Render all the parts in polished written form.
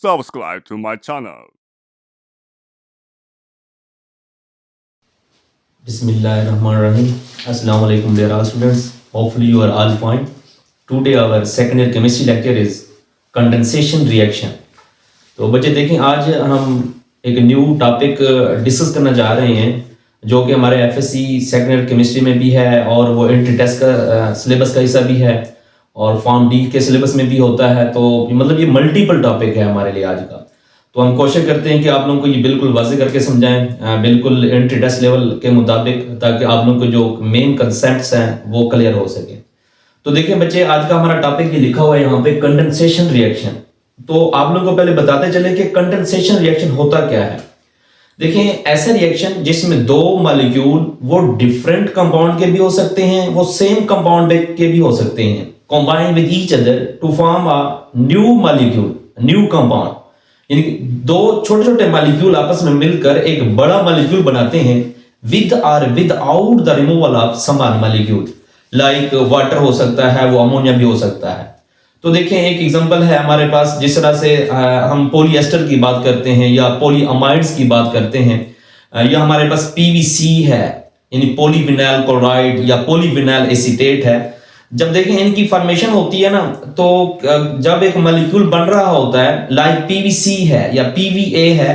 subscribe to my channel. Bismillahirrahmanirrahim. Assalamu alaikum dear all students. Hopefully you are all fine. Today our second year chemistry lecture is condensation reaction. तो बच्चे देखें, आज हम एक new topic discuss करना चाह रहे हैं जो कि हमारे एफएससी सेकेंड ईयर केमिस्ट्री में भी है और वो एंट्री टेस्ट का सिलेबस का हिस्सा भी है और फॉर्म डी के सिलेबस में भी होता है। तो मतलब ये मल्टीपल टॉपिक है हमारे लिए आज का। तो हम कोशिश करते हैं कि आप लोगों को ये बिल्कुल वाज़ेह करके समझाएं, बिल्कुल एंट्री टेस्ट लेवल के मुताबिक, ताकि आप लोगों को जो मेन कंसेप्ट्स हैं वो क्लियर हो सके। तो देखिए बच्चे, आज का हमारा टॉपिक ये लिखा हुआ है यहाँ पे, कंडेंसेशन रिएक्शन। तो आप लोगों को पहले बताते चले कि कंडेंसेशन रिएक्शन होता क्या है। देखिए, ऐसा रिएक्शन जिसमें दो मॉलिक्यूल वो डिफरेंट कंपाउंड के भी हो सकते हैं, वो सेम कंपाउंड के भी हो सकते हैं, combine with each other to form a new molecule, new compound. यानी कि दो छोटे छोटे मॉलिक्यूल आपस में मिलकर एक बड़ा मॉलिक्यूल बनाते हैं विद और without the removal of some molecule. Like water हो सकता है, वो अमोनिया भी हो सकता है। तो देखें, एक एग्जांपल है हमारे पास, जिस तरह से हम पॉलीएस्टर की बात करते हैं या पॉलीअमाइड्स की बात करते हैं, या हमारे पास पीवीसी है यानी पॉलीविनाइल क्लोराइड या पॉलीविनाइल एसीटेट है। जब देखें इनकी फॉर्मेशन होती है ना, तो जब एक मॉलिक्यूल बन रहा होता है, लाइक पीवीसी है या पीवीए है,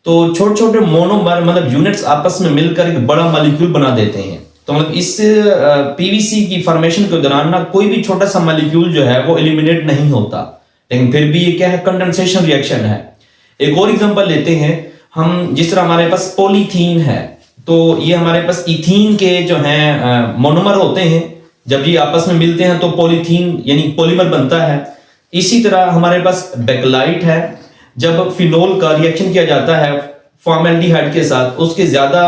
तो छोटे छोटे मोनोमर मतलब यूनिट्स आपस में मिलकर एक बड़ा मॉलिक्यूल बना देते हैं। तो मतलब इस पीवीसी की फॉर्मेशन के दौरान ना कोई भी छोटा सा मॉलिक्यूल जो है वो एलिमिनेट नहीं होता, लेकिन फिर भी ये क्या है, कंडेंसेशन रिएक्शन है। एक और एग्जांपल लेते हैं हम, जिस तरह हमारे पास पॉलीथीन है, तो ये हमारे पास इथीन के जो हैं मोनोमर होते हैं, जब ये आपस में मिलते हैं तो पॉलीथीन यानी पॉलीमर बनता है। इसी तरह हमारे पास बेकलाइट है, जब फिनोल का रिएक्शन किया जाता है फॉर्मेल्डिहाइड के साथ, उसके ज्यादा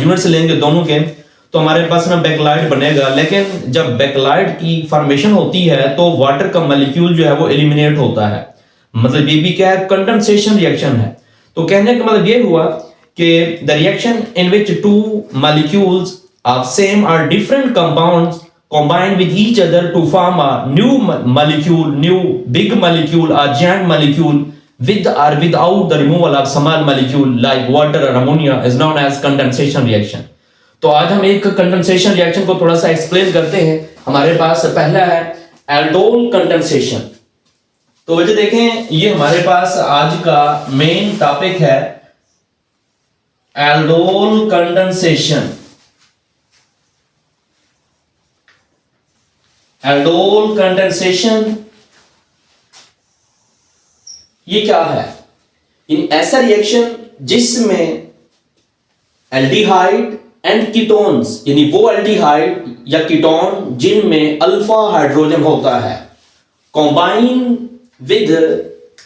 यूनिट्स लेंगे दोनों के, तो हमारे पास ना बेकलाइट बनेगा। लेकिन जब बेकलाइट की फॉर्मेशन होती है तो वाटर का मॉलिक्यूल जो है वो एलिमिनेट होता है। मतलब ये भी क्या है, कंडेंसेशन रिएक्शन है। तो कहने का मतलब ये हुआ कि the reaction in which two molecules of same और different compounds combine with each other to form a new molecule, new big molecule or giant molecule with or without the removal of small molecule like water or ammonia is known as condensation reaction. तो आज हम एक condensation reaction को थोड़ा सा explain करते हैं। हमारे पास पहला है एल्डोल कंडेंसेशन। तो वजह देखें, ये हमारे पास आज का मेन टॉपिक है एल्डोल कंडेंसेशन। एल्डोल कंडेंसेशन ये क्या है? इन ऐसा रिएक्शन जिसमें एल्डिहाइड एंड कीटोन्स, यानी वो एल्डिहाइड या कीटोन जिनमें अल्फा हाइड्रोजन होता है, कंबाइन विद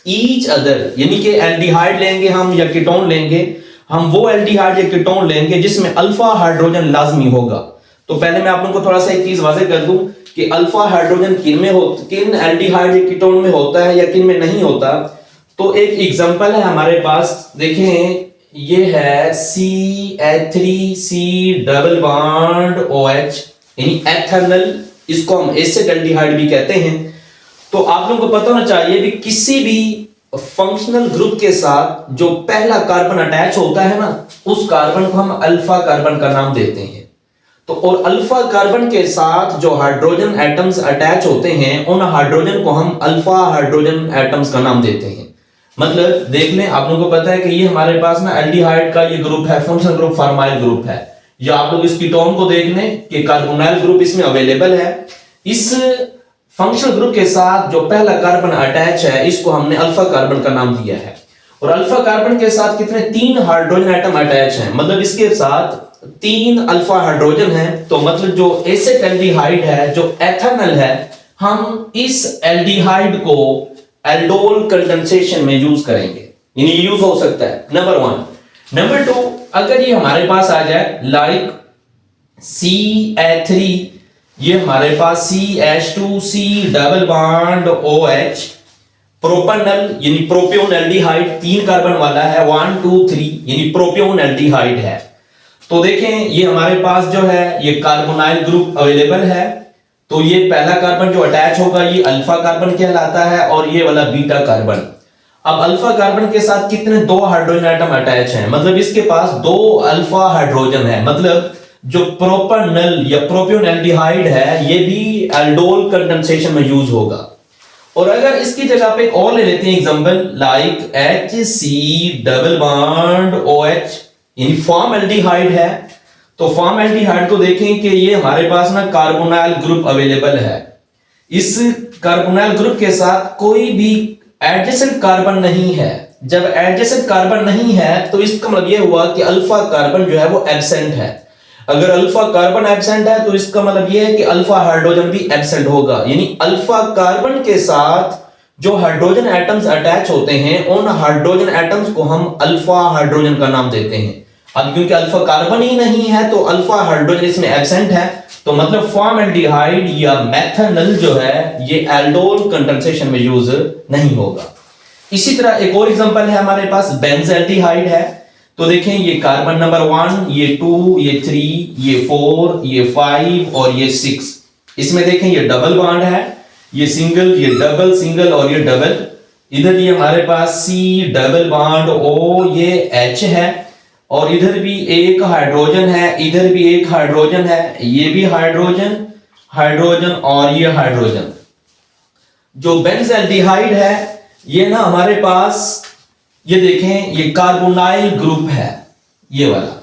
ईच अदर, यानी कि एल्डिहाइड लेंगे हम या कीटोन लेंगे, हम वो एल्डिहाइड या कीटोन लेंगे जिसमें अल्फा हाइड्रोजन लाजमी होगा। तो पहले मैं आप लोगों को थोड़ा सा एक चीज वाज़ेह कर दूं कि अल्फा हाइड्रोजन किन एल्डिहाइड या कीटोन में होता है या किन में नहीं होता। तो एक एग्जांपल है हमारे पास, देखें ये है CH3C डबल बॉन्ड OH यानी एथेनॉल, इसको हम एसिड एल्डिहाइड भी कहते हैं। तो आप लोगों को पता होना चाहिए कि किसी भी फंक्शनल ग्रुप के साथ जो पहला कार्बन अटैच होता है ना, उस कार्बन को हम अल्फा कार्बन का नाम देते हैं। तो और अल्फा कार्बन के साथ जो हाइड्रोजन एटम्स अटैच होते हैं, उन हाइड्रोजन को हम अल्फा हाइड्रोजन एटम्स का नाम देते हैं। मतलब देख लें, आप लोगों को पता है कि ये हमारे पास ना एल्डिहाइड का ये ग्रुप है, फंक्शनल ग्रुप फॉर्माइल ग्रुप है। या आप लोग इस कीटोन को देख लें कि कार्बोनाइल ग्रुप इसमें अवेलेबल है। इस फंक्शनल ग्रुप के साथ जो पहला कार्बन अटैच है, इसको हमने अल्फा कार्बन का नाम दिया है। और अल्फा कार्बन के साथ कितने, 3 हाइड्रोजन एटम अटैच हैं, मतलब इसके साथ 3 अल्फा हाइड्रोजन है। तो मतलब जो एसिड एल्डिहाइड है, जो एथेनॉल है, हम इस एल्डिहाइड को एल्डोल कंडेंसेशन में यूज करेंगे, यानी यूज हो सकता है, नंबर 1। नंबर 2, अगर ये हमारे पास आ जाए लाइक CH3, ये हमारे पास CH2C double bond OH, propanol यानी प्रोपियोन एल्डिहाइड 3 कार्बन वाला है, 1 2 3 यानी प्रोपियोन एल्डिहाइड है। तो देखें, ये हमारे पास जो है ये कार्बोनाइल ग्रुप अवेलेबल है। तो ये पहला कार्बन जो अटैच होगा ये अल्फा कार्बन कहलाता है और ये वाला बीटा कार्बन। अब अल्फा कार्बन के साथ कितने 2 हाइड्रोजन एटम अटैच हैं, मतलब इसके पास 2 अल्फा हाइड्रोजन है, मतलब जो प्रोपेनॉल या प्रोपियोनल्डिहाइड है ये भी एल्डोल कंडेंसेशन में यूज होगा। और अगर इसकी जगह पे एक और ले लेते हैं example, like HC double bond OH, यानी फॉर्मल्डिहाइड है, तो फॉर्मल्डिहाइड को देखें कि ये हमारे पास ना कार्बोनाइल ग्रुप अवेलेबल है। इस कार्बोनाइल ग्रुप के साथ कोई भी एडजेसेंट कार्बन नहीं है। जब एडजेसेंट कार्बन नहीं है तो इसका मतलब यह हुआ कि अल्फा कार्बन जो है वो एब्सेंट है। अगर अल्फा कार्बन एब्सेंट है तो इसका मतलब यह है कि अल्फा हाइड्रोजन भी एब्सेंट होगा, यानी अल्फा कार्बन के साथ जो हाइड्रोजन एटम्स अटैच होते हैं उन हाइड्रोजन एटम्स को हम अल्फा हाइड्रोजन का नाम देते हैं। अब क्योंकि अल्फा कार्बन ही नहीं है तो अल्फा हाइड्रोजन इसमें एब्सेंट है, तो मतलब फॉर्मल्डिहाइड या मेथनॉल जो है ये एल्डोल कंडेंसेशन में यूज नहीं होगा। इसी तरह एक और एग्जांपल है हमारे पास, बेंजल्डिहाइड है, तो देखें ये कार्बन नंबर 1, ये 2, ये 3, ये 4, ये 5 और ये 6। इसमें देखें ये डबल बॉन्ड है, ये सिंगल, ये डबल, सिंगल और ये डबल। इधर ये हमारे पास C डबल बॉन्ड O, ये H है, और इधर भी एक हाइड्रोजन है, इधर भी एक हाइड्रोजन है, ये भी हाइड्रोजन, हाइड्रोजन और ये हाइड्रोजन। जो बेंजल्डिहाइड है ये ना हमारे पास, ये देखें ये कार्बोनाइल ग्रुप है ये वाला,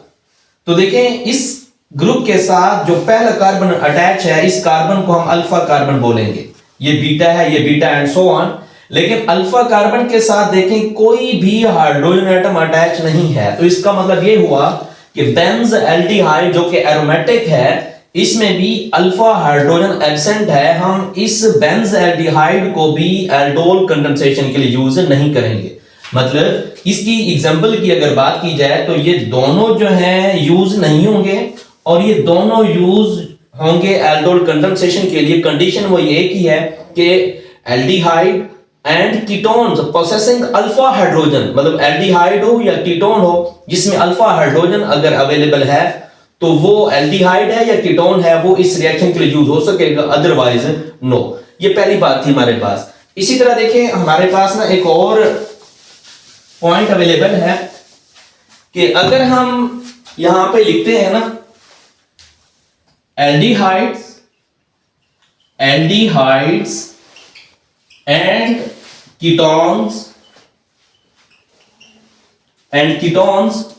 तो देखें इस ग्रुप के साथ जो पहला कार्बन अटैच है इस कार्बन को हम अल्फा कार्बन बोलेंगे, ये बीटा है, ये बीटा एंड सो ऑन। लेकिन अल्फा कार्बन के साथ देखें कोई भी हाइड्रोजन एटम अटैच नहीं है, तो इसका मतलब ये हुआ कि बेंजल्डिहाइड जो कि एरोमेटिक है इसमें भी अल्फा हाइड्रोजन एब्सेंट है। हम इस बेंजल्डिहाइड को भी एल्डोल कंडेंसेशन के लिए यूज नहीं करेंगे। मतलब इसकी एग्जांपल की अगर बात की जाए तो ये दोनों जो हैं यूज नहीं होंगे, और ये दोनों यूज होंगे एल्डोल कंडेंसेशन के लिए। कंडीशन वो एक ही है कि aldehyde and ketones possessing alpha hydrogen, मतलब एल्डिहाइड हो या कीटोन हो जिसमें अल्फा हाइड्रोजन अगर अवेलेबल है तो वो एल्डिहाइड है या कीटोन है वो इस रिएक्शन के लिए यूज हो सकेगा, अदरवाइज नो। ये पहली बात थी हमारे पास। इसी तरह देखें हमारे पास ना एक और पॉइंट अवेलेबल है कि अगर हम यहां पे लिखते हैं ना aldehydes and ketones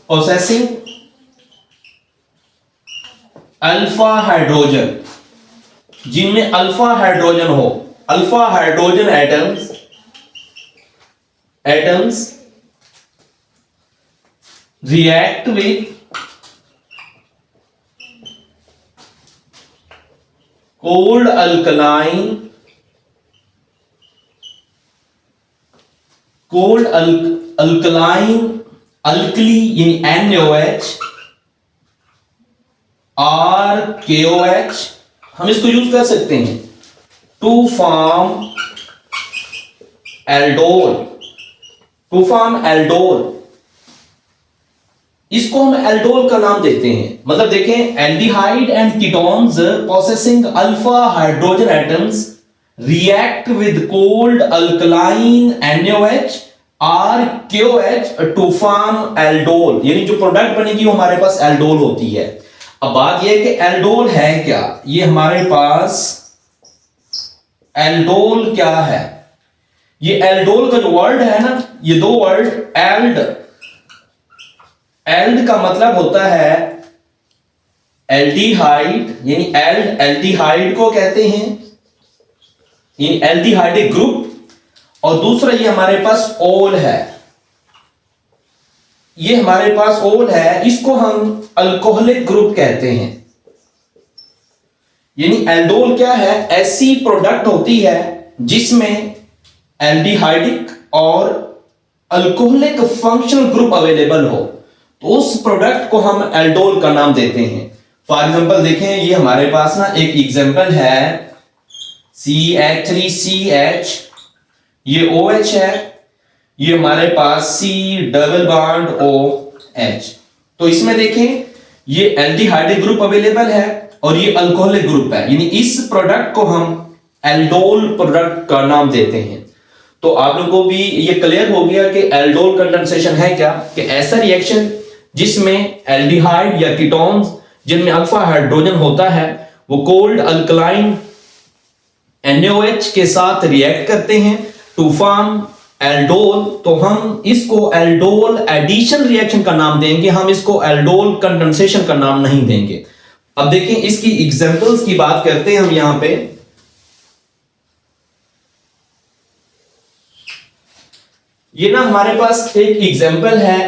possessing alpha hydrogen, जिनमें अल्फा हाइड्रोजन हो, alpha hydrogen atoms react with cold alkaline alkali यानी NaOH और KOH, हम इसको यूज कर सकते हैं टू फॉर्म एल्डोल। इसको हम एल्डोल का नाम देते हैं। मतलब देखें aldehyde and ketones possessing alpha hydrogen atoms react with cold alkaline NaOH और KOH टू फॉर्म एल्डोल, यानी जो प्रोडक्ट बनेगी वो हमारे पास एल्डोल होती है। अब बात यह है कि एल्डोल है क्या, ये हमारे पास एल्डोल क्या है। ये एल्डोल का जो वर्ड है ना, ये दो वर्ड एल्ड का मतलब होता है एल्डिहाइड, यानी एल्डिहाइड को कहते हैं, यानी एल्डिहाइडिक ग्रुप, और दूसरा ये हमारे पास ओल है, ये हमारे पास ओल है, इसको हम अल्कोहलिक ग्रुप कहते हैं। यानी एल्डोल क्या है, ऐसी प्रोडक्ट होती है जिसमें एल्डिहाइडिक और अल्कोहलिक फंक्शनल ग्रुप अवेलेबल हो, तो उस प्रोडक्ट को हम एल्डोल का नाम देते हैं। फॉर एग्जांपल देखें, ये हमारे पास ना एक एग्जांपल है CH3CH, ये OH है, ये हमारे पास C डबल बॉन्ड OH। तो इसमें देखें ये एल्डिहाइडिक ग्रुप अवेलेबल है और ये अल्कोहलिक ग्रुप है, यानी इस प्रोडक्ट को हम एल्डोल प्रोडक्ट का नाम देते हैं। तो आप लोगों को भी ये क्लियर हो गया कि एल्डोल कंडेंसेशन है क्या, कि ऐसा रिएक्शन जिसमें एल्डिहाइड या कीटोन्स जिनमें अल्फा हाइड्रोजन होता है वो कोल्ड अल्कलाइन NaOH के साथ रिएक्ट करते हैं टू फॉर्म एल्डोल। तो हम इसको एल्डोल एडिशन रिएक्शन का नाम देंगे, हम इसको एल्डोल कंडेंसेशन का नाम नहीं देंगे। अब देखिए इसकी एग्जांपल्स की बात करते हैं हम यहां पे। ये ना हमारे पास एक एग्जांपल है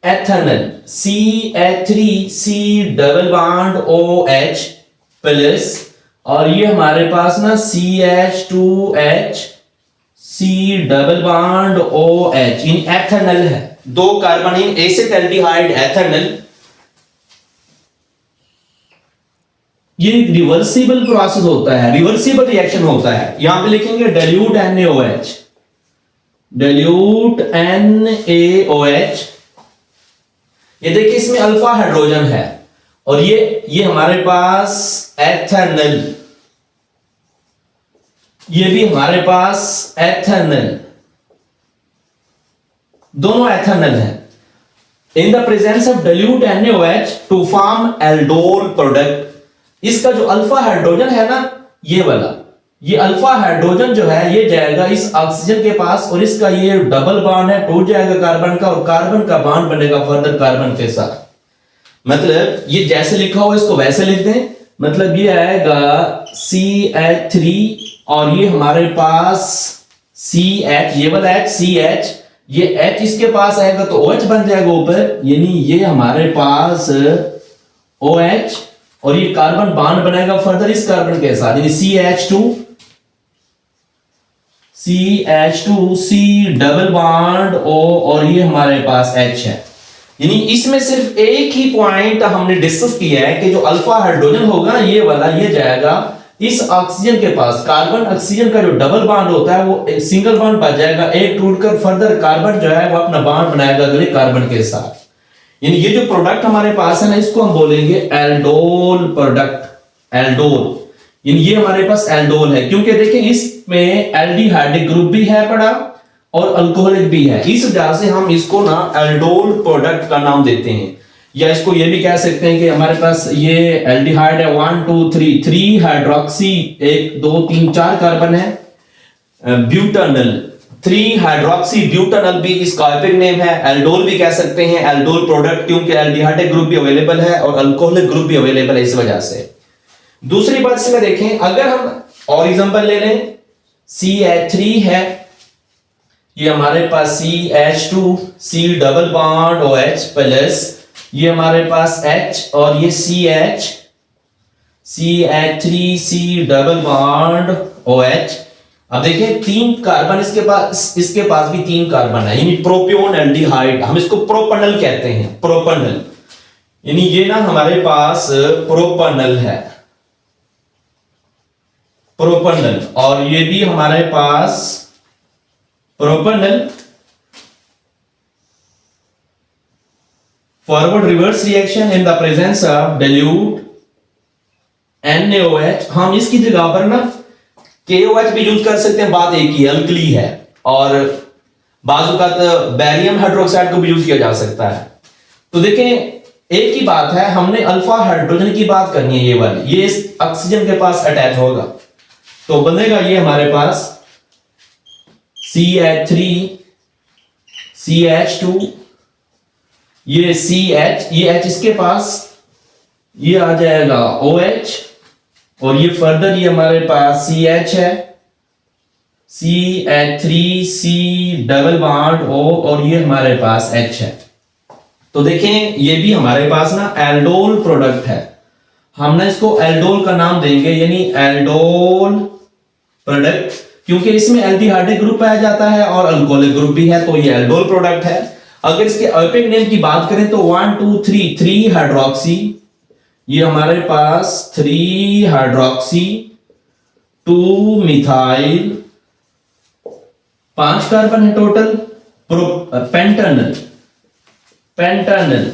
ethanol CH3C double bond OH plus, और ये हमारे पास ना CH2H C double bond OH इन एथेनॉल है, दो कार्बन इन एसिटाल्डिहाइड एथेनॉल। ये रिवर्सिबल प्रोसेस होता है, रिवर्सिबल रिएक्शन होता है। यहां पे लिखेंगे dilute NaOH, dilute NaOH। ये देखिए इसमें अल्फा हाइड्रोजन है और ये हमारे पास एथेनॉल, ये भी हमारे पास एथेनॉल, दोनों एथेनॉल है। In the presence of dilute NaOH to form aldol product. इसका जो अल्फा हाइड्रोजन है ना, ये वाला, ये अल्फा हाइड्रोजन जो है ये जाएगा इस ऑक्सीजन के पास और इसका ये डबल बॉन्ड है टूट जाएगा कार्बन का, और कार्बन का बॉन्ड बनेगा फर्दर कार्बन के साथ। मतलब ये जैसे लिखा हो इसको वैसे लिख दें, मतलब ये आएगा CH3 और ये हमारे पास CH, ये वाला H CH, ये H इसके पास आएगा तो OH बन जाएगा ऊपर, यानी ये हमारे पास OH और ये कार्बन बॉन्ड बनाएगा फर्दर इस कार्बन के साथ, यानी CH2 C double bond O और ये हमारे पास H है। यानी इसमें सिर्फ एक ही पॉइंट हमने डिस्कस किया है कि जो अल्फा हाइड्रोजन होगा ये वाला, ये जाएगा इस ऑक्सीजन के पास, कार्बन ऑक्सीजन का जो डबल बॉन्ड होता है वो सिंगल बॉन्ड बच जाएगा, एक टूटकर फर्दर कार्बन जो है वो अपना बॉन्ड बनाएगा अगले कार्बन के साथ। यानी ये जो प्रोडक्ट हमारे पास है ना, इसको हम बोलेंगे एल्डोल प्रोडक्ट, एल्डोल। यानी ये हमारे पास एल्डोल है, क्योंकि देखिए इसमें एल्डिहाइडिक ग्रुप भी है पड़ा और अल्कोहलिक भी है, इस वजह से हम इसको ना एल्डोल प्रोडक्ट का नाम देते हैं। या इसको ये भी कह सकते हैं कि हमारे पास ये एल्डिहाइड है 1 2 3 हाइड्रोक्सी, 1 2 3 4 कार्बन है, ब्यूटानल 3 हाइड्रोक्सी ब्यूटानल भी इसका एपिक नेम है। एल्डोल भी कह सकते हैं, एल्डोल प्रोडक्ट, क्योंकि एल्डिहाइडिक ग्रुप भी अवेलेबल है और अल्कोहलिक ग्रुप भी अवेलेबल है इस वजह से। दूसरी बात इसमें देखें, अगर हम और एग्जांपल ले लें, CH3 है, ये हमारे पास CH2 C double bond OH plus, ये हमारे पास H और ये CH CH3 C double bond OH। अब देखिए 3 कार्बन इसके पास भी 3 कार्बन है, यानी प्रोपियोन एल्डिहाइड, हम इसको प्रोपनल कहते हैं, प्रोपनल। यानी ये ना हमारे पास प्रोपनल है, प्रोपनल, और ये भी हमारे पास propanal. Forward reverse reaction in the presence of dilute NaOH, हम इसकी जगह पर ना KOH भी यूज कर सकते हैं, बात एक ही अल्कली है, और बाजू का बैरियम हाइड्रोक्साइड को भी यूज किया जा सकता है। तो देखें एक ही बात है, हमने अल्फा हाइड्रोजन की बात करनी है, ये वाली, ये इस ऑक्सीजन के पास अटैच होगा तो बनेगा ये हमारे पास CH3 CH2, ये CH, ये H इसके पास, ये आ जाएगा OH, और ये फर्दर ये हमारे पास CH है, CH3C डबल बॉन्ड O, और ये हमारे पास H है। तो देखें ये भी हमारे पास ना एल्डोल प्रोडक्ट है, हम ना इसको एल्डोल का नाम देंगे, यानी एल्डोल प्रोडक्ट, क्योंकि इसमें एल्डिहाइडिक ग्रुप पाया जाता है और अल्कोहलिक ग्रुप भी है, तो ये एल्डोल प्रोडक्ट है। अगर इसके एपिक नेम की बात करें तो 1 2 3 हाइड्रोक्सी, ये हमारे पास 3 हाइड्रोक्सी 2 मिथाइल, 5 कार्बन है टोटल, पेंटानल, पेंटानल,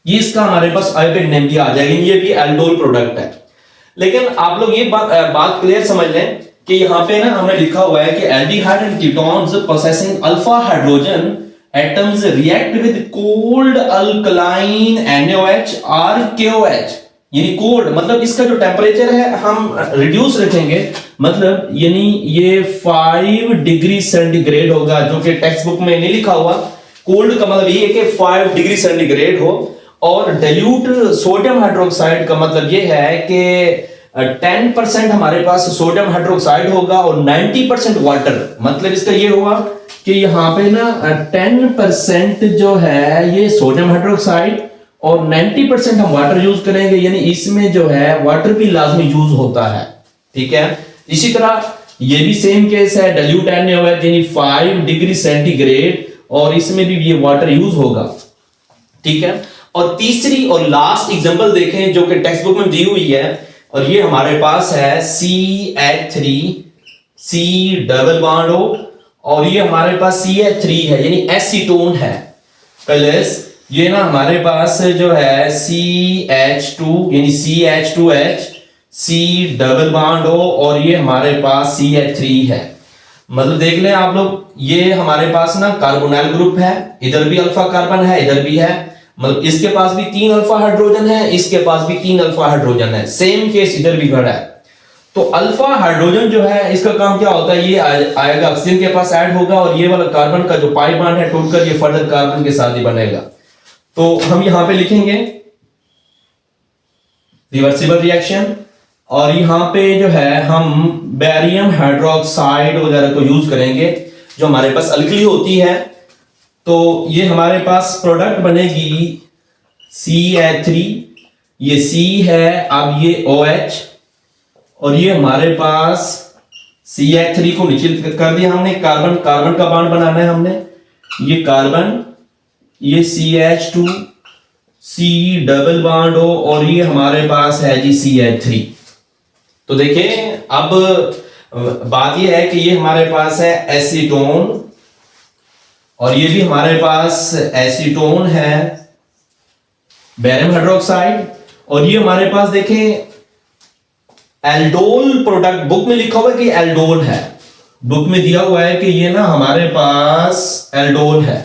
ये इसका हमारे पास एपिक नेम भी आ जाएगी, ये भी एल्डोल प्रोडक्ट है। लेकिन आप लोग ये बात क्लियर समझ लें कि यहाँ पे ना हमें लिखा हुआ है कि aldehyde and ketones possessing alpha hydrogen atoms react with cold alkaline NaOH और KOH। यानी कोल्ड मतलब इसका जो टेम्परेचर है हम रिड्यूस रखेंगे, मतलब यानी ये 5 डिग्री सेंटीग्रेड होगा, जो कि टेक्स्ट बुक में नहीं लिखा हुआ। कोल्ड का मतलब ये है कि 5 डिग्री सेंटीग्रेड हो, और डाइल्यूट सोडियम हाइड्रोक्साइड का मतलब ये है कि 10% हमारे पास सोडियम हाइड्रोक्साइड होगा और 90% वाटर। मतलब इसका ये हुआ कि यहाँ पे ना 10% जो है ये सोडियम हाइड्रोक्साइड और 90% हम वाटर यूज करेंगे, यानी इसमें जो है वाटर भी लाजमी यूज होता है। ठीक है, इसी तरह ये भी सेम केस है, डाइल्यूट NaOH यानी 5 डिग्री सेंटीग्रेड और इसमें भी ये वाटर यूज होगा। ठीक है, और तीसरी और लास्ट एग्जांपल देखें जो कि टेक्स्ट बुक में दी हुई है, और ये हमारे पास है CH3 C double bond O, और ये हमारे पास CH3 है यानी एसीटोन है। प्लस ये ना हमारे पास जो है CH2 यानी CH2H C double bond O, और ये हमारे पास CH3 है। मतलब देख लें आप लोग, ये हमारे पास ना कार्बोनाइल ग्रुप है, इधर भी अल्फा कार्बन है, इधर भी है, मतलब इसके पास भी 3 अल्फा हाइड्रोजन है, इसके पास भी 3 अल्फा हाइड्रोजन है। सेम केस इधर भी खड़ा है। तो अल्फा हाइड्रोजन जो है इसका काम क्या होता है, ये आएगा ऑक्सीजन के पास ऐड होगा, और ये वाला कार्बन का जो पाई बॉन्ड है टूटकर ये फर्दर कार्बन के साथ ही बनेगा। तो हम यहां पे लिखेंगे रिवर्सिबल रिएक्शन, और यहां पे जो है हम बेरियम हाइड्रोक्साइड वगैरह को यूज करेंगे जो हमारे पास अल्कली होती है। तो ये हमारे पास प्रोडक्ट बनेगी CH3, ये C है, अब ये OH, और ये हमारे पास CH3 को नीचे कर दिया हमने, कार्बन कार्बन का बॉन्ड बनाना है हमने, ये कार्बन, ये CH2 C double bond O, और ये हमारे पास है जी CH3। तो देखिए अब बात ये है कि ये हमारे पास है एसीटोन, और ये भी हमारे पास एसीटोन है, बेरियम हाइड्रोक्साइड, और ये हमारे पास देखें एल्डोल प्रोडक्ट, बुक में लिखा हुआ है कि एल्डोल है, बुक में दिया हुआ है कि ये ना हमारे पास एल्डोल है,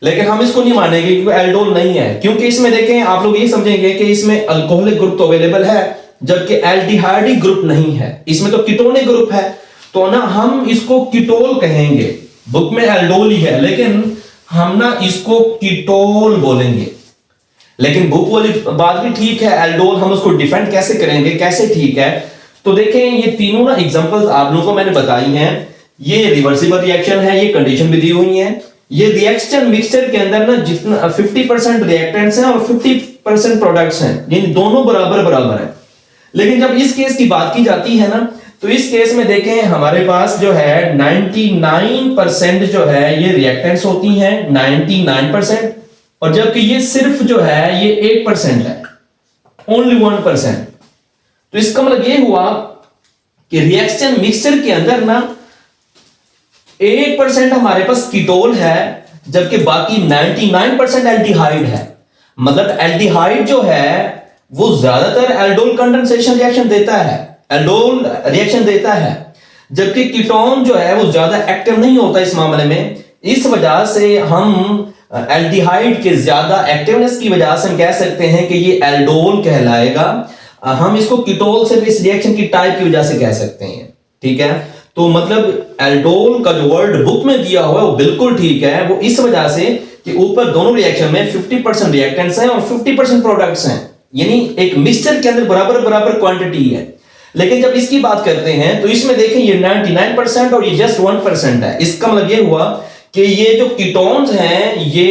लेकिन हम इसको नहीं मानेंगे क्योंकि एल्डोल नहीं है। क्योंकि इसमें देखें आप लोग ये समझेंगे कि इसमें अल्कोहलिक ग्रुप तो अवेलेबल है, जबकि एल्डिहाइडिक ग्रुप नहीं है, इसमें तो कीटोनिक ग्रुप है, तो ना हम इसको कीटोल कहेंगे। बुक में एल्डोल ही है लेकिन हम ना इसको कीटोल बोलेंगे। लेकिन बुक वाली बात भी ठीक है, एल्डोल हम उसको डिफेंड कैसे करेंगे, कैसे ठीक है। तो देखें ये तीनों ना एग्जांपल्स आप लोगों को मैंने बताई हैं, ये रिवर्सिबल रिएक्शन है, ये कंडीशन भी दी हुई है। ये रिएक्शन मिक्सचर के अंदर ना जितना 50% रिएक्टेंट्स हैं और 50% प्रोडक्ट्स हैं, यानी दोनों बराबर बराबर है। लेकिन जब इस केस की बात की जाती है ना, तो इस केस में देखें हमारे पास जो है 99% जो है ये रिएक्टेंट्स होती हैं, 99%, और जबकि ये सिर्फ जो है ये 8% है, ओनली 1%। तो इसका मतलब ये हुआ कि रिएक्शन मिक्सचर के अंदर ना 8% हमारे पास कीटोल है, जबकि बाकी 99% एल्डिहाइड है। मतलब एल्डिहाइड जो है वो ज्यादातर एल्डोल कंडेंसेशन रिएक्शन देता है, एल्डोल रिएक्शन देता है, जबकि कीटोन जो है वो ज्यादा एक्टिव नहीं होता इस मामले में। इस वजह से हम एल्डिहाइड के ज्यादा एक्टिवनेस की वजह से हम कह सकते हैं कि ये एल्डोल कहलाएगा। हम इसको कीटोल से भी इस रिएक्शन की टाइप की वजह से कह सकते हैं। ठीक है, तो मतलब एल्डोल का जो वर्ड बुक में दिया हुआ है वो बिल्कुल ठीक है, वो इस वजह से कि ऊपर दोनों रिएक्शन में 50% रिएक्टेंट्स हैं और 50% प्रोडक्ट्स हैं, यानी एक मिक्सचर के अंदर बराबर बराबर क्वांटिटी है। लेकिन जब इसकी बात करते हैं तो इसमें देखें ये 99% और ये जस्ट 1% है। इसका मतलब ये हुआ कि ये जो कीटोन्स हैं ये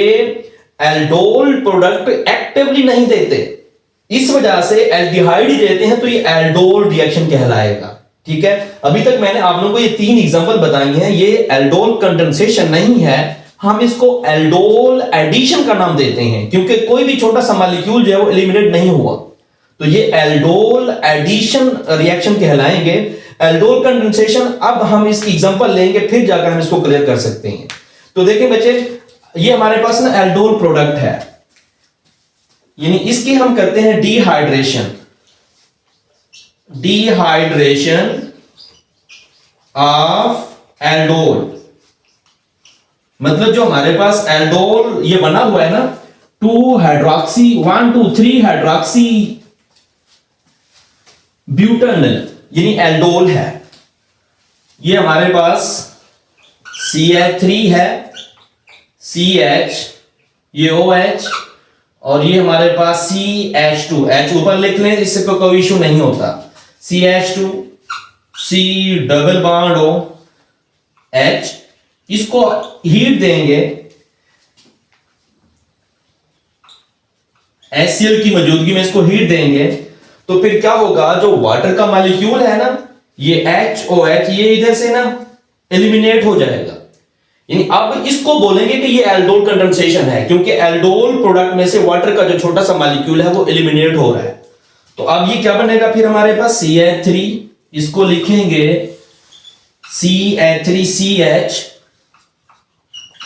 एल्डोल प्रोडक्ट एक्टिवली नहीं देते, इस वजह से एल्डिहाइड ही देते हैं, तो ये एल्डोल रिएक्शन कहलाएगा। ठीक है, अभी तक मैंने आप लोगों को ये 3 एग्जांपल बताई हैं, ये एल्डोल कंडेंसेशन नहीं है, हम इसको एल्डोल एडिशन का नाम देते हैं, क्योंकि कोई भी छोटा सा मॉलिक्यूल जो है वो एलिमिनेट नहीं हुआ, तो ये एल्डोल एडिशन रिएक्शन कहलाएंगे। एल्डोल कंडेंसेशन अब हम इसकी एग्जांपल लेंगे, फिर जाकर हम इसको क्लियर कर सकते हैं। तो देखिए बच्चे, ये हमारे पास ना एल्डोल प्रोडक्ट है, यानी इसकी हम करते हैं डिहाइड्रेशन। डिहाइड्रेशन ऑफ एल्डोल, मतलब जो हमारे पास एल्डोल ये बना हुआ है ना, 2 हाइड्रोक्सी 1 2 3 हाइड्रोक्सी ब्यूटेनॉल यानी एल्डोल है। ये हमारे पास CH3 है, CH, ये OH, और ये हमारे पास CH2, H ऊपर लिख लें, इससे कोई इशू नहीं होता। CH2, C double bond O H, इसको हीट देंगे HCl की मौजूदगी में, इसको हीट देंगे तो फिर क्या होगा, जो वाटर का मॉलिक्यूल है ना, ये HOH, ये इधर से ना एलिमिनेट हो जाएगा। यानी अब इसको बोलेंगे कि ये एल्डोल कंडेंसेशन है, क्योंकि एल्डोल प्रोडक्ट में से वाटर का जो छोटा सा मॉलिक्यूल है वो एलिमिनेट हो रहा है। तो अब ये क्या बनेगा फिर हमारे पास CH3, इसको लिखेंगे CH3CH,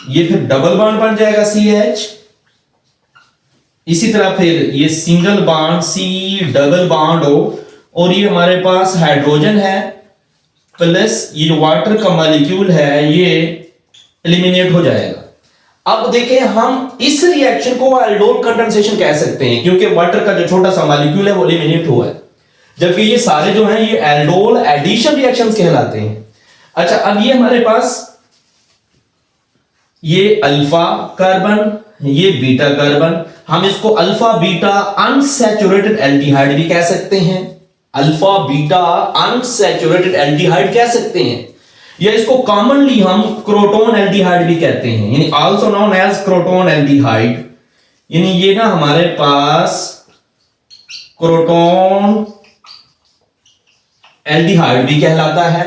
ये फिर डबल बॉन्ड बन जाएगा CH, इसी तरह फिर ये single bond C double bond O, और ये हमारे पास हाइड्रोजन है प्लस ये वाटर का मॉलिक्यूल है, ये एलिमिनेट हो जाएगा। अब देखें, हम इस रिएक्शन को एल्डोल कंडेंसेशन कह सकते हैं, क्योंकि वाटर का जो छोटा सा मॉलिक्यूल है वो एलिमिनेट हुआ है, जबकि ये सारे जो हैं ये एल्डोल एडिशन रिएक्शंस कहलाते हैं। अच्छा, अब ये हमारे पास ये अल्फा कार्बन, ये बीटा कार्बन, हम इसको अल्फा बीटा अनसैचुरेटेड एल्डिहाइड भी कह सकते हैं, अल्फा बीटा अनसैचुरेटेड एल्डिहाइड कह सकते हैं, या इसको कॉमनली हम क्रोटोन एल्डिहाइड भी कहते हैं, यानी also known as croton aldehyde. यानी ये ना हमारे पास क्रोटोन एल्डिहाइड भी कहलाता है।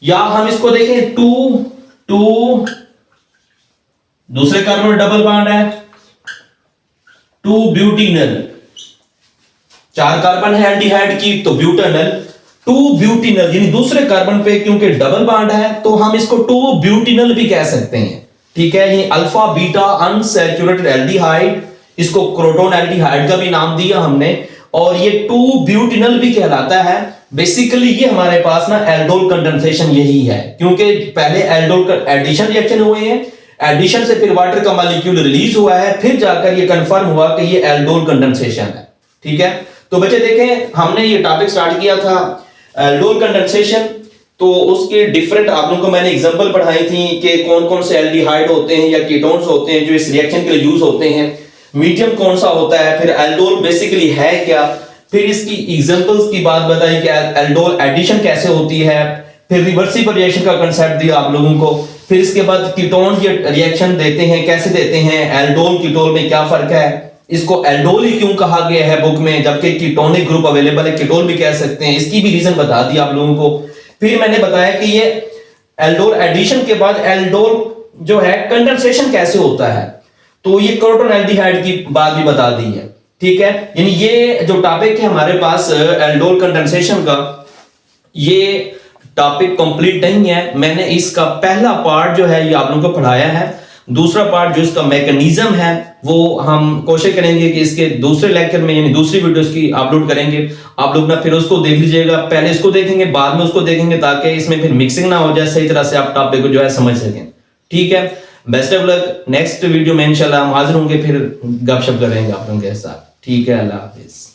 या हम इसको देखें 2 दूसरे कार्बन में डबल बॉन्ड है, 2 ब्यूटीनल, 4 कार्बन है एल्डिहाइड की, तो ब्यूटेनल 2 ब्यूटीनल, यानी दूसरे कार्बन पे क्योंकि डबल बॉन्ड है तो हम इसको 2 ब्यूटीनल भी कह सकते हैं। ठीक है, ये अल्फा बीटा अनसैचुरेटेड एल्डिहाइड, इसको क्रोटोन एल्डिहाइड का भी नाम दिया हमने, और ये 2 ब्यूटीनल भी कहलाता है। बेसिकली ये हमारे पास ना एल्डोल कंडेंसेशन यही है, क्योंकि पहले एल्डोल का एडिशन रिएक्शन हुए हैं, एडिशन से फिर वाटर का मॉलिक्यूल रिलीज हुआ है, फिर जाकर ये कंफर्म हुआ कि ये एल्डोल कंडेंसेशन है। ठीक है, तो बच्चे देखें, हमने ये टॉपिक स्टार्ट किया था एल्डोल कंडेंसेशन, तो उसके डिफरेंट आप लोगों को मैंने एग्जांपल पढ़ाई थी कि कौन कौन से एल्डिहाइड होते हैं या कीटोन्स होते हैं जो इस रिएक्शन के लिए यूज होते हैं, मीडियम कौन सा होता है, फिर एल्डोल बेसिकली है क्या, फिर इसकी एग्जांपल्स की बात बताई कि एल्डोल एडिशन कैसे होती है, फिर रिवर्सिबल रिएक्शन का कांसेप्ट दिया आप लोगों को, फिर इसके बाद कीटोन ये रिएक्शन देते हैं कैसे देते हैं, एल्डोल कीटोन में क्या फर्क है, इसको एल्डोल ही क्यों कहा गया है बुक में, जबकि कीटोनिक ग्रुप अवेलेबल है, कीटोन भी कह सकते हैं, इसकी भी रीजन बता दी आप लोगों को। फिर मैंने बताया कि ये एल्डोल एडिशन के बाद एल्डोल जो है कंडेंसेशन कैसे होता है, तो ये क्रोटोन एल्डिहाइड की बात भी बता दी है। ठीक है, यानी ये जो टॉपिक है हमारे पास एल्डोल कंडेंसेशन का, ये टॉपिक कंप्लीट नहीं है। मैंने इसका पहला पार्ट जो है ये आप लोगों को पढ़ाया है, दूसरा पार्ट जो इसका मैकेनिज्म है वो हम कोशिश करेंगे कि इसके दूसरे लेक्चर में यानी दूसरी वीडियोस की अपलोड करेंगे, आप लोग ना फिर उसको देख लीजिएगा, पहले इसको देखेंगे बाद में उसको देखेंगे, ताकि इसमें फिर मिक्सिंग ना हो जाए, सही तरह से आप टॉपिक को जो है समझ सकें। ठीक है, best of luck, next video में इंशाल्लाह हम हाजिर होंगे, फिर गपशप करेंगे आप लोगों के साथ। ठीक है, अल्लाह हाफिज।